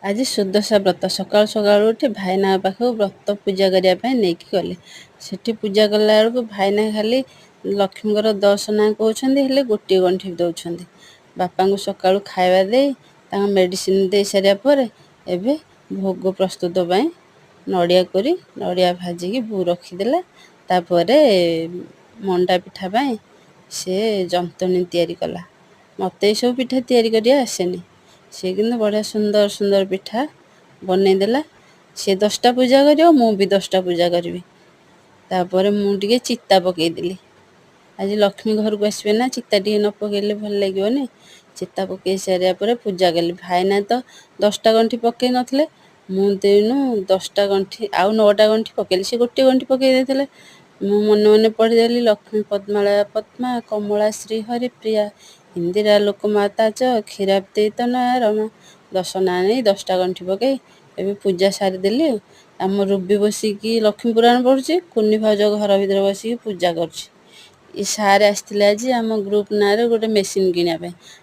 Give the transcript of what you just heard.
आज सुदशा व्रत सकाल सकाल उठी भाईना पाखु व्रत पूजा करने नहीं गले सेठी पूजा कला बेलू भाईना खाली लक्ष्मी 10 ना कहते गोटे गंठी दौरान बापा को सका खावा दे मेडिसिन दे सारापर एवं भोग प्रस्तुत नड़िया कर नड़िया भाजिकी बो रखीदेला तापर मंडा पिठा से जंतनी तैयारी कला मत सब पिठा तैयारी करिया आसेनी सी कि बढ़िया सुंदर सुंदर पिठा बनईदेला सी 10टा पूजा कर मु भी 10टा पूजा करी तापर मुझे चिता पकईदेली आज लक्ष्मी घर को आसबे ना चिता टी न पकईले भल लगे चिता पकई सारापर पूजा कली भाईना तो 10टा गंठी पकई नथिले मुझेनु 10टा गंठी आउ 9टा गंठी पकईली से गोटे गंठी पकई देते मु मन मन पढ़ीदेली लक्ष्मी पद्मालया पद्मा कमला श्री हरिप्रिया इंदिरा लोकमाता च क्षीराब्दी तनया रमा 10 ना नहीं 10टा गंठी पकई एवं पूजा सारीदेली आम रूबी बसिकी लक्ष्मी पुराण पढ़ुची कुन्नी भाउज घर भर बसिकी पूजा कर सारे आसते आज आम ग्रुप ना गोटे मेसीन किनापे